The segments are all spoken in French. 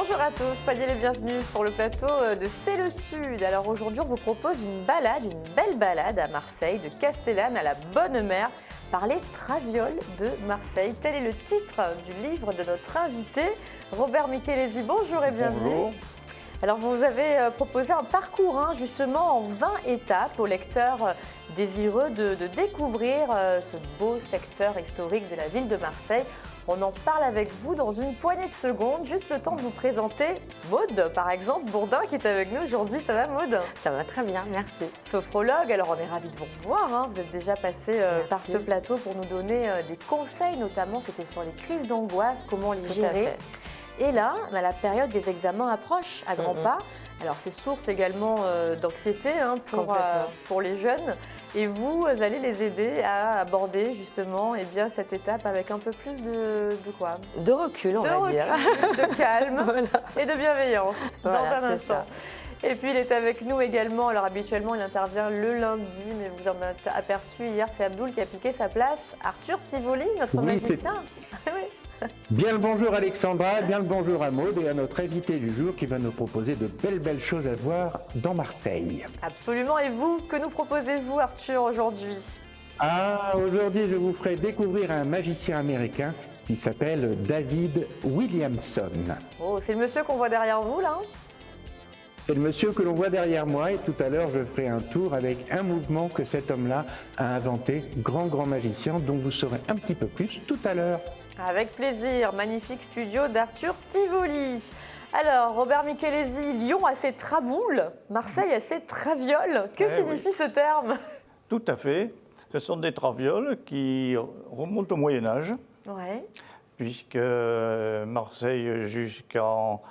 Bonjour à tous, soyez les bienvenus sur le plateau de C'est le Sud. Alors aujourd'hui, on vous propose une belle balade à Marseille, de Castellane à la Bonne Mer, par les Travioles de Marseille. Tel est le titre du livre de notre invité, Robert Michelesi. Bonjour et bienvenue. Bonjour. Alors vous avez proposé un parcours justement en 20 étapes aux lecteurs désireux de découvrir ce beau secteur historique de la ville de Marseille. On en parle avec vous dans une poignée de secondes, juste le temps de vous présenter Maude, par exemple, Bourdin qui est avec nous aujourd'hui. Ça va Maude? Ça va très bien, merci. Sophrologue, alors on est ravis de vous revoir. Vous êtes déjà passé par ce plateau pour nous donner des conseils, notamment c'était sur les crises d'angoisse, comment les gérer. Et là, la période des examens approche à grands pas. Alors c'est source également d'anxiété pour les jeunes. Et vous allez les aider à aborder justement cette étape avec un peu plus de quoi? De recul, on va dire. De calme et de bienveillance dans un instant. Ça. Et puis il est avec nous également. Alors habituellement il intervient le lundi, mais vous en avez aperçu hier, c'est Abdoul qui a piqué sa place. Arthur Tivoli, notre magicien. Bien le bonjour Alexandra, bien le bonjour à Maude et à notre invité du jour qui va nous proposer de belles choses à voir dans Marseille. Absolument, et vous, que nous proposez-vous Arthur aujourd'hui? Aujourd'hui je vous ferai découvrir un magicien américain qui s'appelle David Williamson. Oh, c'est le monsieur qu'on voit derrière vous là? C'est le monsieur que l'on voit derrière moi et tout à l'heure je ferai un tour avec un mouvement que cet homme-là a inventé, grand magicien dont vous saurez un petit peu plus tout à l'heure. Avec plaisir, magnifique studio d'Arthur Tivoli. Alors, Robert Michelesi, Lyon a ses traboules, Marseille a ses travioles. Que signifie ce terme? Tout à fait. Ce sont des travioles qui remontent au Moyen-Âge, puisque Marseille, jusqu'en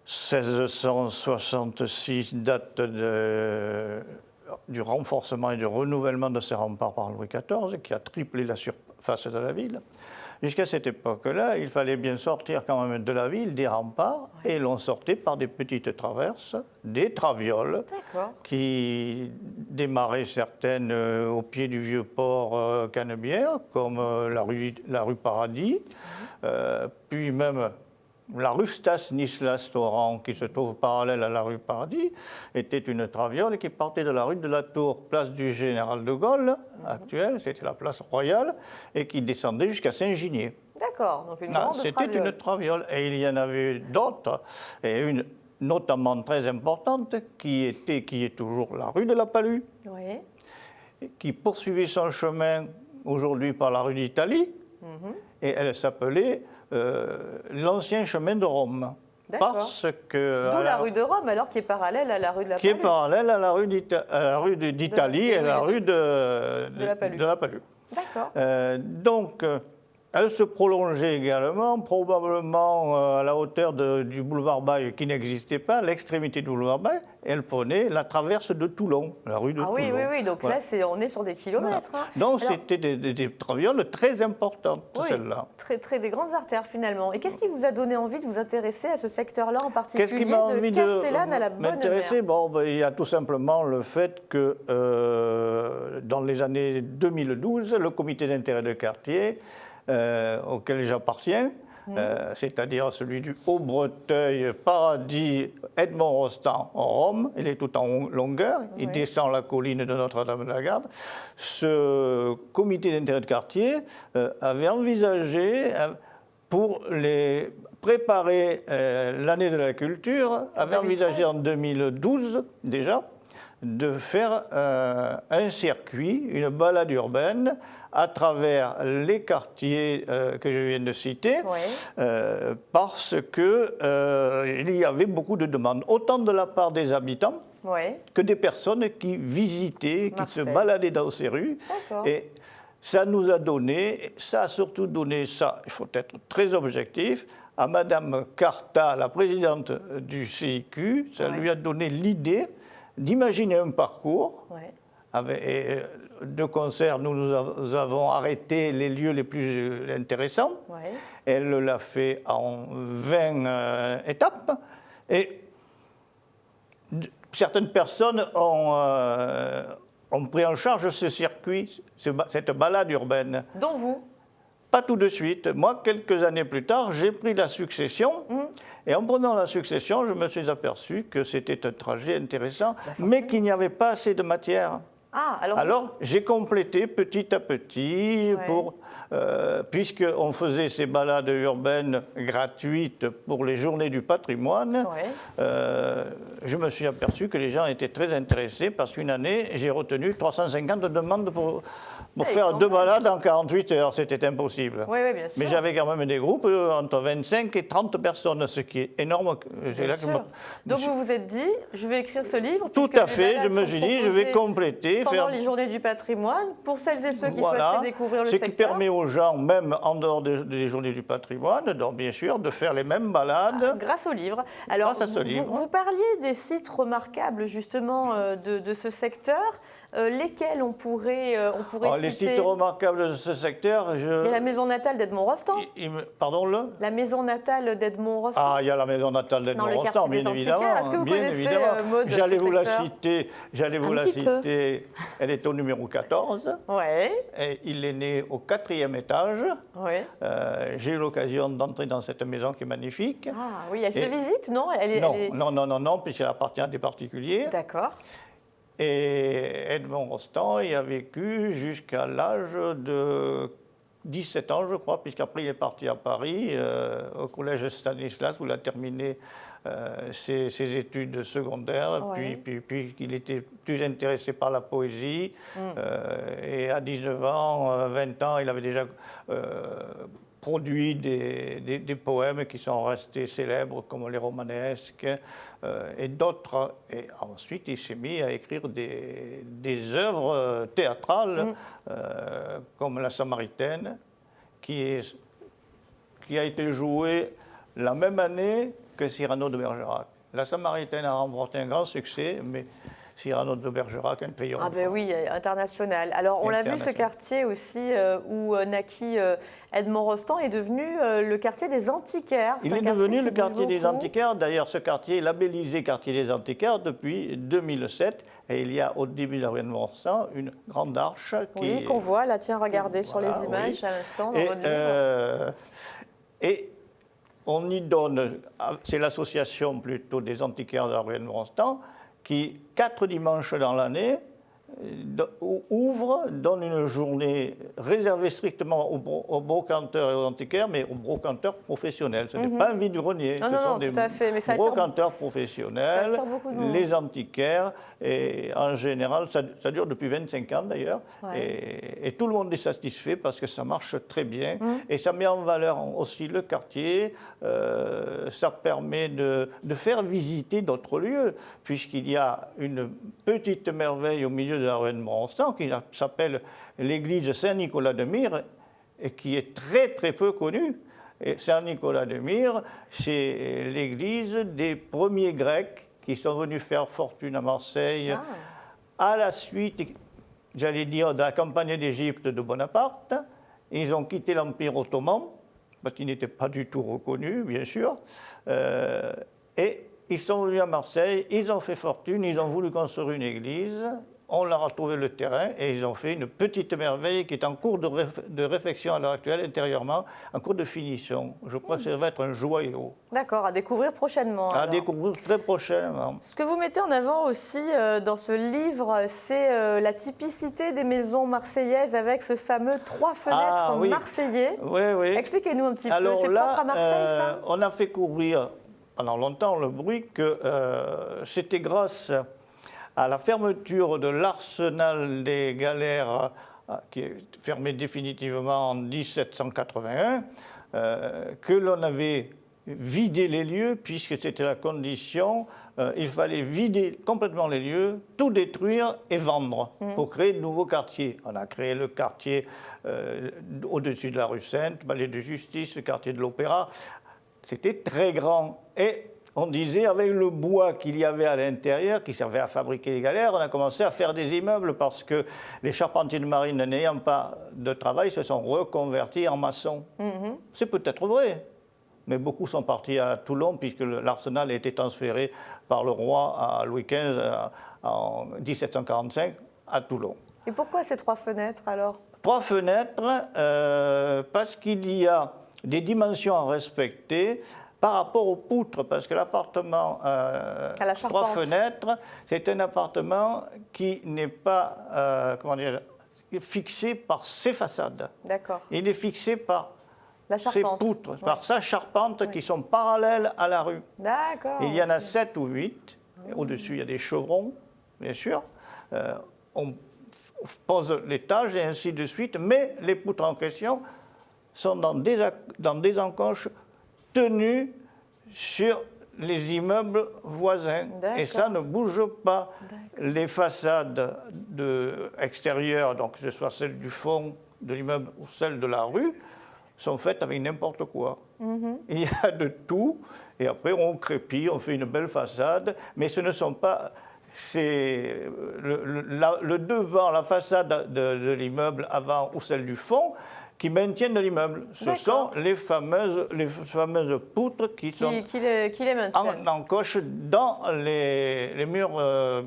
1666, date du renforcement et du renouvellement de ses remparts par Louis XIV, qui a triplé la surface de la ville. Jusqu'à cette époque-là, il fallait bien sortir quand même de la ville, des remparts, et l'on sortait par des petites traverses, des travioles, qui démarraient certaines au pied du vieux port Canebière, comme la rue Paradis, puis même la rue Stanislas-Torrent, qui se trouve parallèle à la rue Paradis, était une traviole qui partait de la rue de la Tour, place du Général de Gaulle, actuelle, c'était la place royale, et qui descendait jusqu'à Saint-Ginier. D'accord, donc une grande traviole. C'était une traviole, et il y en avait d'autres, et une notamment très importante, qui est toujours la rue de la Palue, qui poursuivait son chemin aujourd'hui par la rue d'Italie, et elle s'appelait l'ancien chemin de Rome. Parce que d'où la rue de Rome, alors qui est parallèle à la rue de la Palue. Qui est parallèle à la rue d'Italie et la rue de la Palue. D'accord. Donc, elle se prolongeait également, probablement à la hauteur du boulevard Baye, qui n'existait pas, l'extrémité du boulevard Baye. Elle prenait la traverse de Toulon, la rue de Toulon. Oui, donc là, on est sur des kilomètres. Donc, c'était des travioles très importantes, celles-là. Des grandes artères, finalement. Et qu'est-ce qui vous a donné envie de vous intéresser à ce secteur-là en particulier, qu'est-ce qui m'a envie de Castellane à la Bonne Mer? Il y a tout simplement le fait que, dans les années 2012, le comité d'intérêt de quartier, auquel j'appartiens, c'est-à-dire celui du Haut-Breteuil, Paradis, Edmond-Rostand, Rome, il est tout en longueur, il descend la colline de Notre-Dame-de-la-Garde. Ce comité d'intérêt de quartier avait envisagé, pour préparer l'année de la culture, avait envisagé en 2012 déjà, de faire un circuit, une balade urbaine à travers les quartiers que je viens de citer, parce qu'il y avait beaucoup de demandes, autant de la part des habitants que des personnes qui visitaient, qui se baladaient dans ces rues. Et ça nous a donné, ça a surtout donné ça, il faut être très objectif, à Madame Carta, la présidente du CIQ, ça lui a donné l'idée d'imaginer un parcours. De concert, nous avons arrêté les lieux les plus intéressants. Elle l'a fait en 20 étapes. Et certaines personnes ont pris en charge ce circuit, cette balade urbaine. Dont vous? Pas tout de suite. Moi, quelques années plus tard, j'ai pris la succession. Et en prenant la succession, je me suis aperçu que c'était un trajet intéressant, mais qu'il n'y avait pas assez de matière. Ah, alors j'ai complété petit à petit, puisqu'on faisait ces balades urbaines gratuites pour les journées du patrimoine, je me suis aperçu que les gens étaient très intéressés parce qu'une année, j'ai retenu 350 demandes pour faire 2 balades en 48 heures. C'était impossible. Oui, bien sûr. Mais j'avais quand même des groupes entre 25 et 30 personnes, ce qui est énorme. Donc vous vous êtes dit, je vais écrire ce livre. Tout à fait, je me suis dit, je vais compléter. Pendant les journées du patrimoine, pour celles et ceux qui souhaiteraient découvrir le secteur. Ce qui permet aux gens, même en dehors des journées du patrimoine, donc bien sûr, de faire les mêmes balades. Grâce au livre. Alors, vous parliez des sites remarquables, justement, de ce secteur. Lesquels on pourrait citer? Les sites remarquables de ce secteur... Il y a la maison natale d'Edmond Rostand. Pardon, La maison natale d'Edmond Rostand. Ah, il y a la maison natale d'Edmond Rostand, bien évidemment. Est-ce que vous connaissez, Maud, J'allais vous la citer. Elle est au numéro 14. Et il est né au 4e étage. J'ai eu l'occasion d'entrer dans cette maison qui est magnifique. Ah oui, elle se visite, non? Non, puisqu'elle appartient à des particuliers. D'accord. Et Edmond Rostand y a vécu jusqu'à l'âge de 17 ans, je crois, puisqu'après il est parti à Paris, au collège Stanislas, où il a terminé ses études secondaires, puis il était plus intéressé par la poésie. Et à 19 ans, 20 ans, il avait déjà produit des poèmes qui sont restés célèbres, comme les romanesques et d'autres. Et ensuite, il s'est mis à écrire des œuvres théâtrales, comme La Samaritaine, qui a été jouée la même année que Cyrano de Bergerac. La Samaritaine a remporté un grand succès, mais Cyrano de Bergerac, un triomphe. Ah ben oui, international. Alors on l'a vu, ce quartier aussi où naquit Edmond Rostand est devenu le quartier des antiquaires. Il est devenu le quartier des antiquaires. D'ailleurs, ce quartier est labellisé quartier des antiquaires depuis 2007. Et il y a au début de la rue Edmond Rostand une grande arche qu'on voit là. Tiens, regardez sur les images à l'instant dans votre livre. Et on y donne, c'est l'association plutôt des antiquaires de la rue Edmond Rostand, qui, 4 dimanches dans l'année, donne une journée réservée strictement aux brocanteurs et aux antiquaires, mais aux brocanteurs professionnels. Ce n'est pas un vide-grenier, ce sont des brocanteurs professionnels, les antiquaires, et en général, ça dure depuis 25 ans d'ailleurs, et tout le monde est satisfait parce que ça marche très bien, et ça met en valeur aussi le quartier, ça permet de faire visiter d'autres lieux, puisqu'il y a une petite merveille au milieu de la rue Edmond Rostand qui s'appelle l'église Saint-Nicolas de Myre et qui est très très peu connue. Et Saint-Nicolas de Myre, c'est l'église des premiers Grecs qui sont venus faire fortune à Marseille à la suite, j'allais dire, de la campagne d'Égypte de Bonaparte. Ils ont quitté l'Empire ottoman parce qu'ils n'étaient pas du tout reconnus, bien sûr. Et ils sont venus à Marseille, ils ont fait fortune, ils ont voulu construire une église. On leur a trouvé le terrain et ils ont fait une petite merveille qui est en cours de réfection à l'heure actuelle, intérieurement, en cours de finition. Je crois que ça va être un joyau. D'accord, à découvrir prochainement. À découvrir très prochainement. Ce que vous mettez en avant aussi dans ce livre, c'est la typicité des maisons marseillaises avec ce fameux 3 fenêtres marseillais. Oui. Expliquez-nous un petit peu, c'est propre à Marseille, ça? On a fait courir pendant longtemps le bruit que c'était grâce à la fermeture de l'arsenal des galères qui est fermé définitivement en 1781, que l'on avait vidé les lieux, puisque c'était la condition, il fallait vider complètement les lieux, tout détruire et vendre pour créer de nouveaux quartiers. On a créé le quartier au-dessus de la rue Sainte, palais de justice, le quartier de l'Opéra. C'était très grand. Et on disait, avec le bois qu'il y avait à l'intérieur, qui servait à fabriquer les galères, on a commencé à faire des immeubles parce que les charpentiers de marine, n'ayant pas de travail, se sont reconvertis en maçons. C'est peut-être vrai, mais beaucoup sont partis à Toulon puisque l'arsenal a été transféré par le roi à Louis XV en 1745 à Toulon. Et pourquoi ces 3 fenêtres alors? 3 fenêtres, parce qu'il y a des dimensions à respecter par rapport aux poutres, parce que l'appartement à 3 fenêtres, c'est un appartement qui n'est pas fixé par ses façades. D'accord. Il est fixé par ces poutres, par sa charpente qui sont parallèles à la rue. D'accord. Il y en a 7 ou 8. Au-dessus, il y a des chevrons, bien sûr. On pose l'étage et ainsi de suite, mais les poutres en question sont dans des encoches tenues sur les immeubles voisins. Et ça ne bouge pas. Les façades extérieures, donc que ce soit celle du fond de l'immeuble ou celle de la rue, sont faites avec n'importe quoi. Il y a de tout. Et après, on crépit, on fait une belle façade, mais ce ne sont pas... C'est le devant, la façade de l'immeuble avant ou celle du fond qui maintiennent l'immeuble. Ce sont les fameuses poutres qui sont qui les maintiennent. En coche dans les murs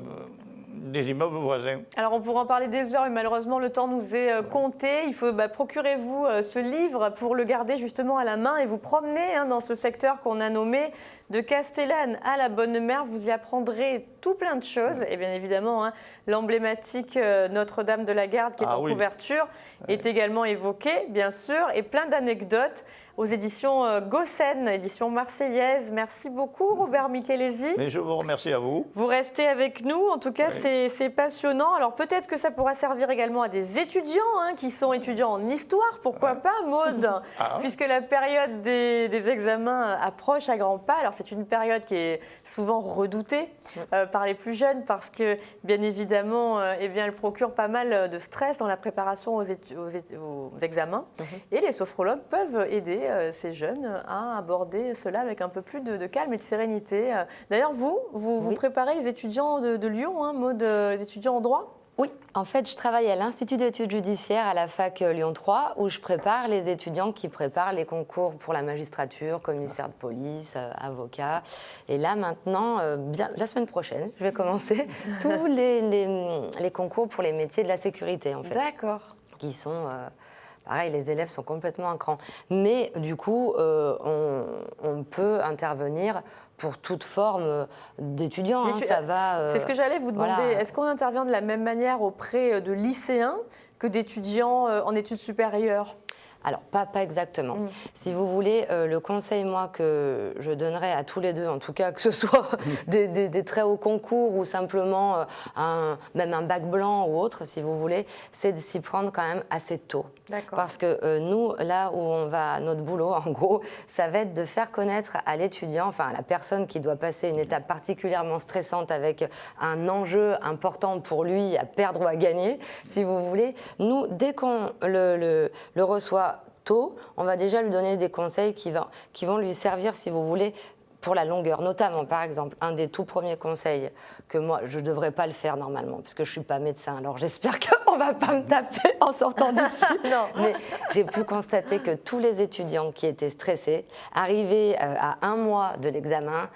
des immeubles voisins. Alors on pourra en parler des heures, mais malheureusement le temps nous est compté. Il faut procurez-vous ce livre pour le garder justement à la main et vous promener dans ce secteur qu'on a nommé de Castellane à la Bonne-Mère. Vous y apprendrez tout plein de choses. Et bien évidemment, l'emblématique Notre-Dame de la Garde qui est en couverture est également évoquée, bien sûr, et plein d'anecdotes aux éditions Gossen, édition marseillaise. Merci beaucoup, Robert Michelesi. Mais je vous remercie à vous. Vous restez avec nous. En tout cas, c'est passionnant. Alors peut-être que ça pourra servir également à des étudiants qui sont étudiants en histoire. Pourquoi pas, Maude puisque la période des examens approche à grands pas. Alors c'est une période qui est souvent redoutée par les plus jeunes parce que, bien évidemment, elle procure pas mal de stress dans la préparation aux examens. Et les sophrologues peuvent aider ces jeunes à aborder cela avec un peu plus de calme et de sérénité. D'ailleurs, vous préparez les étudiants de Lyon, Maude, les étudiants en droit ? Oui, en fait, je travaille à l'Institut d'études judiciaires à la fac Lyon 3 où je prépare les étudiants qui préparent les concours pour la magistrature, commissaire de police, avocat. Et là, maintenant, la semaine prochaine, je vais commencer tous les concours pour les métiers de la sécurité, en fait. D'accord. Qui sont... pareil, les élèves sont complètement à cran. Mais du coup, on peut intervenir pour toute forme d'étudiants. Ça va. C'est ce que j'allais vous demander. Voilà. Est-ce qu'on intervient de la même manière auprès de lycéens que d'étudiants en études supérieures ? Alors, pas exactement. Si vous voulez, le conseil, moi, que je donnerais à tous les deux, en tout cas, que ce soit des très hauts concours ou simplement même un bac blanc ou autre, si vous voulez, c'est de s'y prendre quand même assez tôt. Parce que nous, là où on va, notre boulot, en gros, ça va être de faire connaître à l'étudiant, enfin à la personne qui doit passer une étape particulièrement stressante avec un enjeu important pour lui à perdre ou à gagner, si vous voulez. Nous, dès qu'on le reçoit tôt, on va déjà lui donner des conseils qui vont lui servir, si vous voulez, pour la longueur. Notamment, par exemple, un des tout premiers conseils que moi, je ne devrais pas le faire normalement, parce que je ne suis pas médecin, alors j'espère qu'on ne va pas me taper en sortant d'ici. Mais j'ai pu constater que tous les étudiants qui étaient stressés, arrivés à 1 mois de l'examen,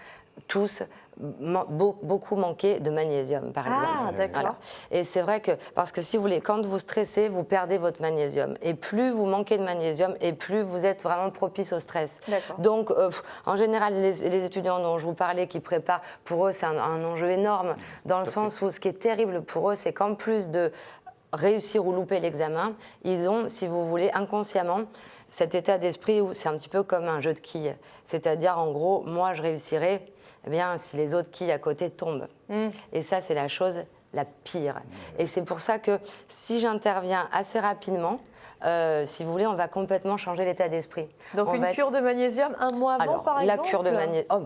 tous beaucoup manquaient de magnésium, par exemple. Ah, d'accord. Voilà. Et c'est vrai que, parce que si vous voulez, quand vous stressez, vous perdez votre magnésium. Et plus vous manquez de magnésium, et plus vous êtes vraiment propice au stress. Donc, en général, les étudiants dont je vous parlais, qui préparent, pour eux, c'est un enjeu énorme, dans le sens où ce qui est terrible pour eux, c'est qu'en plus de réussir ou louper l'examen, ils ont, si vous voulez, inconsciemment, cet état d'esprit où c'est un petit peu comme un jeu de quilles. C'est-à-dire, en gros, moi, je réussirai si les autres quilles à côté tombent. Et ça, c'est la chose la pire. Et c'est pour ça que si j'interviens assez rapidement, si vous voulez, on va complètement changer l'état d'esprit. Donc une cure de magnésium 1 mois avant, par exemple ? La cure de magnésium...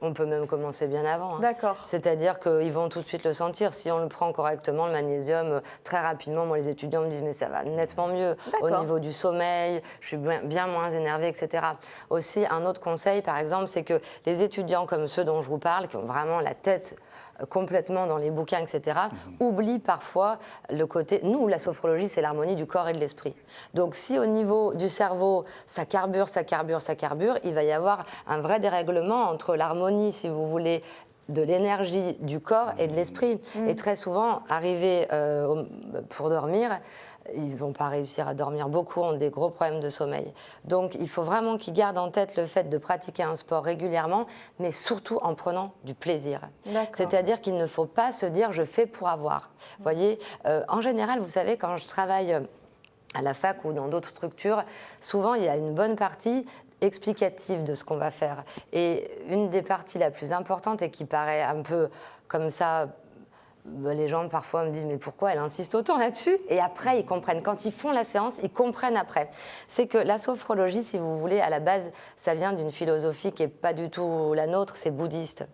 On peut même commencer bien avant. D'accord. C'est-à-dire qu'ils vont tout de suite le sentir. Si on le prend correctement, le magnésium, très rapidement, moi, les étudiants me disent « mais ça va nettement mieux au niveau du sommeil, je suis bien moins énervée, etc. » Aussi, un autre conseil, par exemple, c'est que les étudiants comme ceux dont je vous parle, qui ont vraiment la tête complètement dans les bouquins, etc., oublient parfois le côté... Nous, la sophrologie, c'est l'harmonie du corps et de l'esprit. Donc, si au niveau du cerveau, ça carbure, il va y avoir un vrai dérèglement entre l'harmonie, si vous voulez, de l'énergie du corps et de l'esprit. Et très souvent, arriver pour dormir, ils ne vont pas réussir à dormir. Beaucoup ont des gros problèmes de sommeil. Donc, il faut vraiment qu'ils gardent en tête le fait de pratiquer un sport régulièrement, mais surtout en prenant du plaisir. C'est-à-dire qu'il ne faut pas se dire « je fais pour avoir ». Vous voyez, en général, vous savez, quand je travaille à la fac ou dans d'autres structures, souvent, il y a une bonne partie explicative de ce qu'on va faire. Et une des parties la plus importante et qui paraît un peu comme ça, les gens parfois me disent mais pourquoi elle insiste autant là-dessus? Et après ils comprennent. Quand ils font la séance, ils comprennent après. C'est que la sophrologie, si vous voulez, à la base, ça vient d'une philosophie qui n'est pas du tout la nôtre, c'est bouddhiste.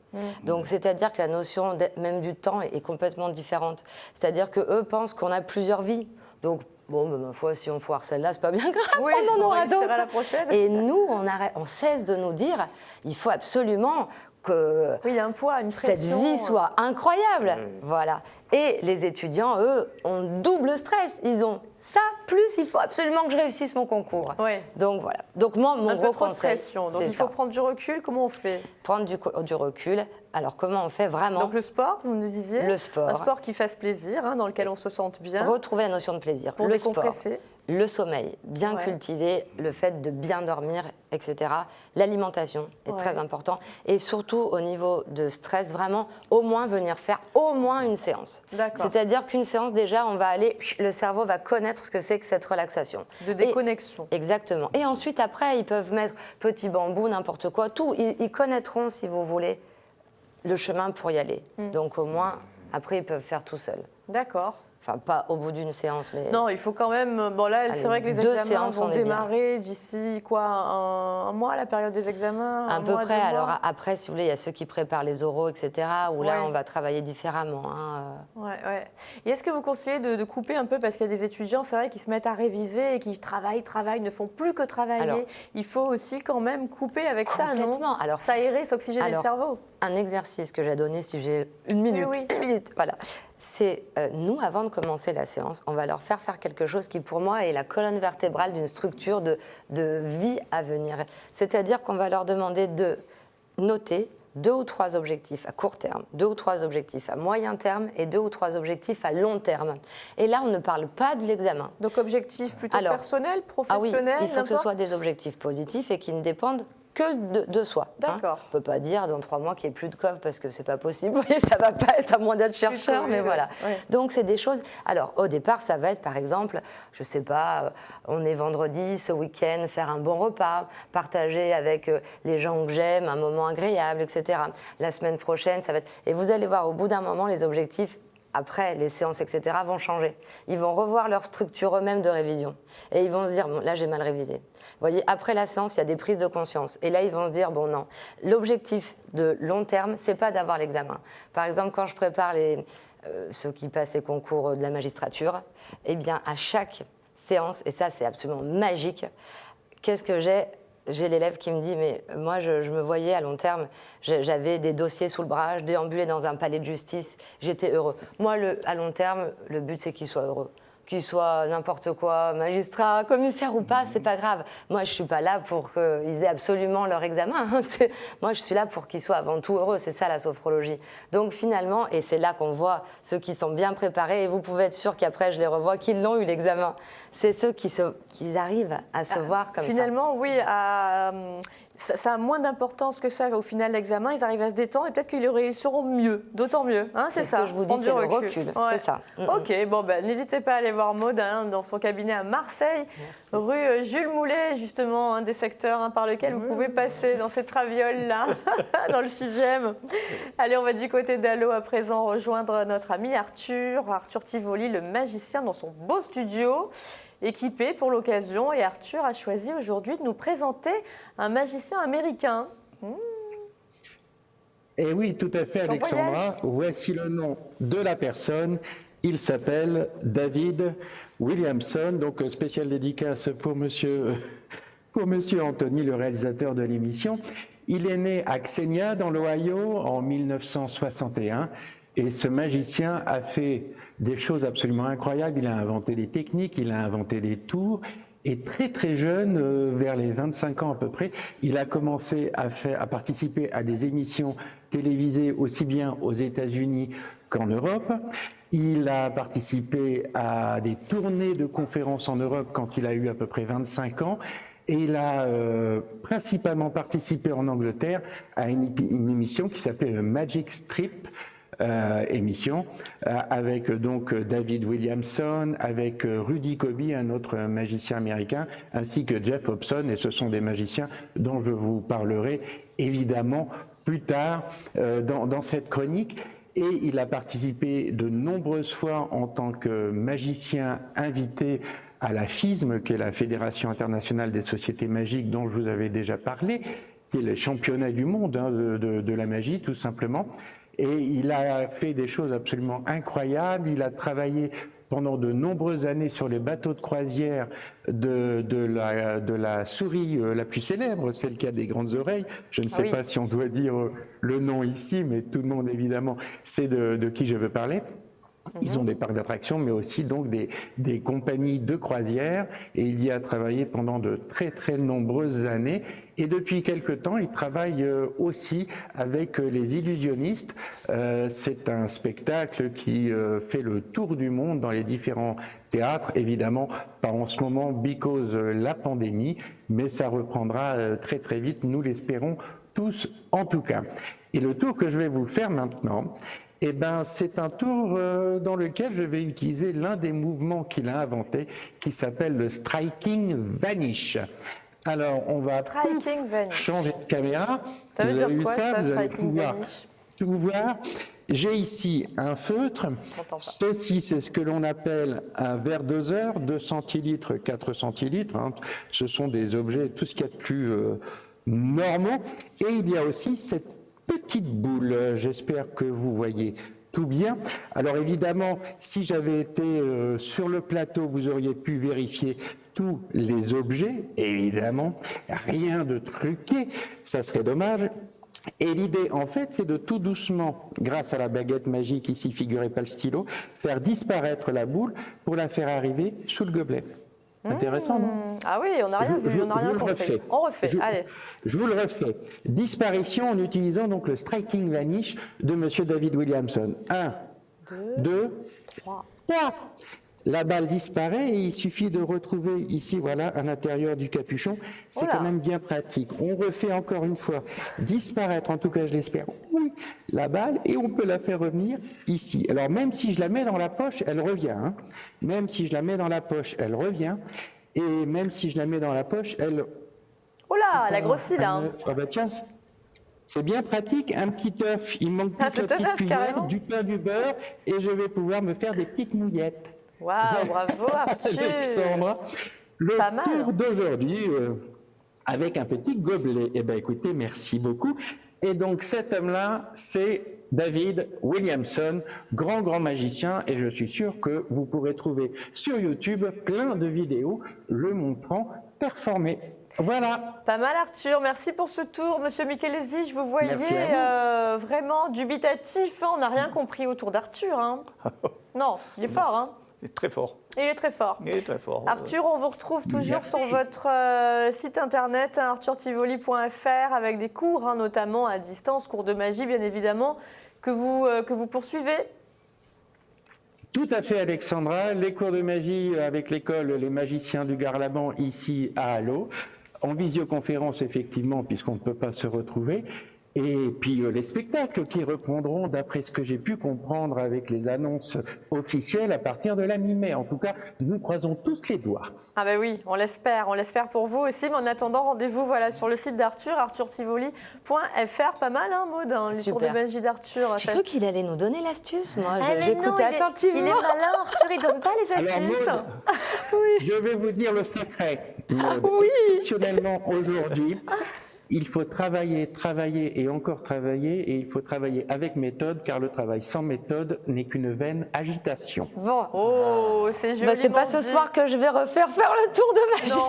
Donc c'est-à-dire que la notion même du temps est complètement différente. C'est-à-dire qu'eux pensent qu'on a plusieurs vies. Donc bon, ma foi, si on foire celle-là, c'est pas bien grave, oui, on en aura d'autres. La prochaine. Et nous, on cesse de nous dire, il faut absolument que oui, il y a un poids, une pression, cette vie soit incroyable. Voilà. Et les étudiants, eux, ont double stress. Ils ont ça, plus il faut absolument que je réussisse mon concours. Oui. Donc voilà. Donc moi, mon gros trop conseil, de pression. Donc il faut prendre du recul. Comment on fait? Prendre du recul. Alors comment on fait vraiment? Donc le sport, vous nous disiez. Le sport. Un sport qui fasse plaisir, dans lequel on se sente bien. Retrouver la notion de plaisir. Pour le décompresser. Sport, le sommeil, bien cultivé, le fait de bien dormir, etc. L'alimentation est très important. Et surtout au niveau de stress, vraiment, au moins venir faire au moins une séance. C'est-à-dire qu'une séance, déjà, on va aller, le cerveau va connaître ce que c'est que cette relaxation. De déconnexion. Exactement. Et ensuite, après, ils peuvent mettre petit bambou, n'importe quoi, tout. Ils connaîtront, si vous voulez, le chemin pour y aller. Donc au moins, après, ils peuvent faire tout seuls. D'accord. Enfin, pas au bout d'une séance, mais... Non, il faut quand même... Bon, là, c'est vrai que les examens vont démarrer d'ici, quoi, un mois, la période des examens? À peu près. Alors après, si vous voulez, il y a ceux qui préparent les oraux, etc., où là, on va travailler différemment. Ouais. Et est-ce que vous conseillez de couper un peu, parce qu'il y a des étudiants, c'est vrai, qui se mettent à réviser et qui travaillent, ne font plus que travailler. Alors, il faut aussi quand même couper avec ça, non? Complètement. Alors, s'aérer, s'oxygéner le cerveau. Un exercice que j'ai donné, si j'ai une minute, voilà. C'est nous, avant de commencer la séance, on va leur faire quelque chose qui, pour moi, est la colonne vertébrale d'une structure de vie à venir. C'est-à-dire qu'on va leur demander de noter 2 ou 3 objectifs à court terme, 2 ou 3 objectifs à moyen terme et 2 ou 3 objectifs à long terme. Et là, on ne parle pas de l'examen. Donc objectifs plutôt personnels, professionnels? Oui, il faut que ce soit des objectifs positifs et qui ne dépendent que de soi. D'accord. On ne peut pas dire dans 3 mois qu'il n'y ait plus de COV parce que ce n'est pas possible. Ça ne va pas être à moins d'être chercheur, mais voilà. Ouais. Donc, c'est des choses... Alors, au départ, ça va être, par exemple, je ne sais pas, on est vendredi, ce week-end, faire un bon repas, partager avec les gens que j'aime, un moment agréable, etc. La semaine prochaine, ça va être... Et vous allez voir, au bout d'un moment, les objectifs, après les séances, etc., vont changer. Ils vont revoir leur structure eux-mêmes de révision. Et ils vont se dire, bon, là, j'ai mal révisé. Vous voyez, après la séance, il y a des prises de conscience. Et là, ils vont se dire, bon, non, l'objectif de long terme, c'est pas d'avoir l'examen. Par exemple, quand je prépare ceux qui passent les concours de la magistrature, eh bien, à chaque séance, et ça, c'est absolument magique, qu'est-ce que j'ai l'élève qui me dit, mais moi, je me voyais à long terme, j'avais des dossiers sous le bras, je déambulais dans un palais de justice, j'étais heureux. Moi, à long terme, le but, c'est qu'il soit heureux. Qu'il soit n'importe quoi, magistrat, commissaire ou pas, c'est pas grave. Moi, je suis pas là pour qu'ils aient absolument leur examen. Moi, je suis là pour qu'ils soient avant tout heureux. C'est ça, la sophrologie. Donc, finalement, et c'est là qu'on voit ceux qui sont bien préparés, et vous pouvez être sûr qu'après, je les revois, qu'ils l'ont eu l'examen. C'est ceux qui arrivent à se voir comme finalement, ça. Finalement, oui, ça a moins d'importance que ça au final l'examen. Ils arrivent à se détendre et peut-être qu'ils le réussiront mieux, d'autant mieux. C'est ça. Ce que je vous dis, c'est le recul. Ouais. C'est ça. Ok, bon, n'hésitez pas à aller voir Maude dans son cabinet à Marseille, rue Jules Moulet, justement, un des secteurs par lequel vous pouvez passer dans cette raviole-là, dans le 6e. Allez, on va du côté d'Allo à présent rejoindre notre ami Arthur Tivoli, le magicien, dans son beau studio. Équipé pour l'occasion, et Arthur a choisi aujourd'hui de nous présenter un magicien américain. Et oui, tout à fait, Alexandra. Voici le nom de la personne. Il s'appelle David Williamson, donc spéciale dédicace pour monsieur Anthony, le réalisateur de l'émission. Il est né à Xenia, dans l'Ohio, en 1961. Et ce magicien a fait des choses absolument incroyables. Il a inventé des techniques, il a inventé des tours. Et très très jeune, vers les 25 ans à peu près, il a commencé à participer à des émissions télévisées aussi bien aux États-Unis qu'en Europe. Il a participé à des tournées de conférences en Europe quand il a eu à peu près 25 ans. Et il a principalement participé en Angleterre à une émission qui s'appelait le Magic Strip, émission avec donc David Williamson, avec Rudy Kobe, un autre magicien américain, ainsi que Jeff Hobson, et ce sont des magiciens dont je vous parlerai évidemment plus tard dans cette chronique. Et il a participé de nombreuses fois en tant que magicien invité à la FISM, qui est la Fédération internationale des sociétés magiques dont je vous avais déjà parlé, qui est le championnat du monde de la magie tout simplement. Et il a fait des choses absolument incroyables. Il a travaillé pendant de nombreuses années sur les bateaux de croisière de la souris la plus célèbre, celle qui a des grandes oreilles. Je ne sais pas si on doit dire le nom ici, mais tout le monde évidemment sait de qui je veux parler. Ils ont des parcs d'attractions, mais aussi donc des compagnies de croisière, et il y a travaillé pendant de très très nombreuses années. Et depuis quelque temps, il travaille aussi avec les illusionnistes. C'est un spectacle qui fait le tour du monde dans les différents théâtres, évidemment pas en ce moment because la pandémie, mais ça reprendra très très vite, nous l'espérons tous en tout cas. Et le tour que je vais vous faire maintenant, eh ben, c'est un tour dans lequel je vais utiliser l'un des mouvements qu'il a inventé, qui s'appelle le Striking Vanish. Alors, on va changer de caméra. Ça veut dire avez quoi, vu ça, vous allez Striking pouvoir Vanish? Tout voir. J'ai ici un feutre. Ceci, c'est ce que l'on appelle un verre doseur, 2 centilitres, 4 centilitres. Hein. Ce sont des objets, tout ce qu'il y a de plus normaux. Et il y a aussi cette petite boule, j'espère que vous voyez tout bien. Alors évidemment, si j'avais été sur le plateau, vous auriez pu vérifier tous les objets, évidemment, rien de truqué, ça serait dommage. Et l'idée, en fait, c'est de tout doucement, grâce à la baguette magique, ici figurez pas le stylo, faire disparaître la boule pour la faire arriver sous le gobelet. Intéressant, non? Ah oui, on n'a rien vu, on n'a rien compris. On refait, allez. Je vous le refais. Disparition en utilisant donc le Striking Vanish de Monsieur David Williamson. 1, 2, 3. La balle disparaît et il suffit de retrouver ici, voilà, à l'intérieur du capuchon. C'est quand même bien pratique. On refait encore une fois. Disparaître, en tout cas je l'espère, oui, la balle, et on peut la faire revenir ici. Alors même si je la mets dans la poche, elle revient. Hein. Même si je la mets dans la poche, elle revient. Et même si je la mets dans la poche, elle... Oh là, elle a grossi là. Ah bah tiens, c'est bien pratique. Un petit œuf, il manque plus que la petite cuillère, du pain, du beurre, et je vais pouvoir me faire des petites mouillettes. Waouh, bravo Arthur. Alexandra, le tour d'aujourd'hui avec un petit gobelet. Eh bien écoutez, merci beaucoup. Et donc cet homme-là, c'est David Williamson, grand magicien, et je suis sûr que vous pourrez trouver sur YouTube plein de vidéos le montrant performer. Voilà. Pas mal Arthur, merci pour ce tour. Monsieur Michelesi, je vous voyais vraiment dubitatif, hein. On n'a rien compris au tour d'Arthur. Hein. Non, il est fort. Hein. Il est très fort. Il est très fort. Il est très fort. Arthur, on vous retrouve toujours sur votre site internet, arthurtivoli.fr, avec des cours, hein, notamment à distance, cours de magie bien évidemment, que vous poursuivez. Tout à fait Alexandra, les cours de magie avec l'école Les Magiciens du Garlaban ici à Allo, en visioconférence effectivement puisqu'on ne peut pas se retrouver. Et puis les spectacles qui reprendront, d'après ce que j'ai pu comprendre avec les annonces officielles, à partir de la mi-mai. En tout cas, nous croisons tous les doigts. Ah ben oui, on l'espère pour vous aussi. Mais en attendant, rendez-vous voilà, sur le site d'Arthur, arthurtivoli.fr. Pas mal, hein, Maud, hein, les tours de magie d'Arthur. J'ai cru qu'il allait nous donner l'astuce. Moi, j'écoutais attentivement. Il est malin, Arthur, il ne donne pas les astuces. Alors, Maud, je vais vous dire le secret. Maud, exceptionnellement aujourd'hui, Il faut travailler, travailler et encore travailler, et il faut travailler avec méthode, car le travail sans méthode n'est qu'une vaine agitation. Bon, Oh, c'est joli. c'est pas ce soir que je vais faire le tour de magie. Non,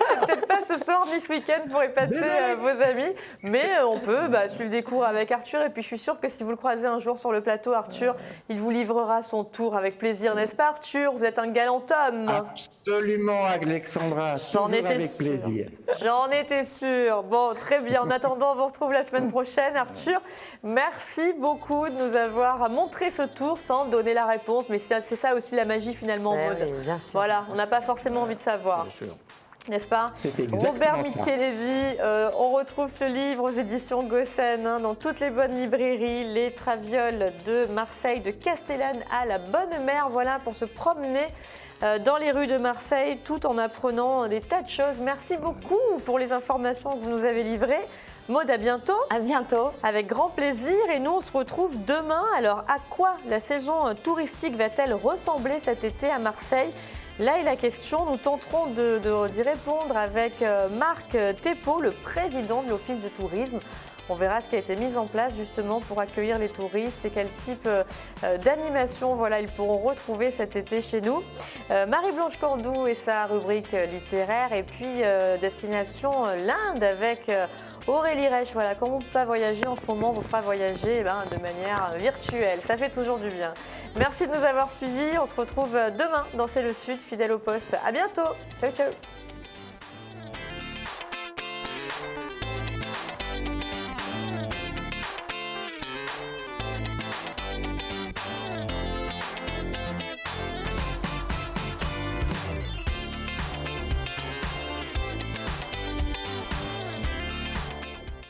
c'est peut-être pas ce soir ni ce week-end pour épater vos amis, mais on peut suivre des cours avec Arthur. Et puis je suis sûre que si vous le croisez un jour sur le plateau, Arthur, il vous livrera son tour avec plaisir, n'est-ce pas, Arthur? Vous êtes un galant homme. Absolument, Alexandra, toujours avec plaisir. J'en étais sûre. Bon, très bien. En attendant, on vous retrouve la semaine prochaine, Arthur. Merci beaucoup de nous avoir montré ce tour sans donner la réponse, mais c'est ça aussi la magie finalement, Maud. Oui, bien sûr. Voilà, on n'a pas forcément envie de savoir. Bien sûr. N'est-ce pas? C'est exactement Robert ça. Michelesi, on retrouve ce livre aux éditions Gossen dans toutes les bonnes librairies, Les Travioles de Marseille, de Castellane à la Bonne Mère. Voilà, pour se promener dans les rues de Marseille tout en apprenant des tas de choses. Merci beaucoup pour les informations que vous nous avez livrées. Maud, à bientôt. À bientôt. Avec grand plaisir. Et nous, on se retrouve demain. Alors, à quoi la saison touristique va-t-elle ressembler cet été à Marseille? Là est la question. Nous tenterons d'y répondre avec Marc Thépeau, le président de l'Office de tourisme. On verra ce qui a été mis en place justement pour accueillir les touristes et quel type d'animation ils pourront retrouver cet été chez nous. Marie-Blanche Candou et sa rubrique littéraire, et puis destination l'Inde avec Aurélie Reich. Voilà, comme on ne peut pas voyager en ce moment, on vous fera voyager de manière virtuelle. Ça fait toujours du bien. Merci de nous avoir suivis. On se retrouve demain dans C'est le Sud, fidèle au poste. À bientôt. Ciao, ciao.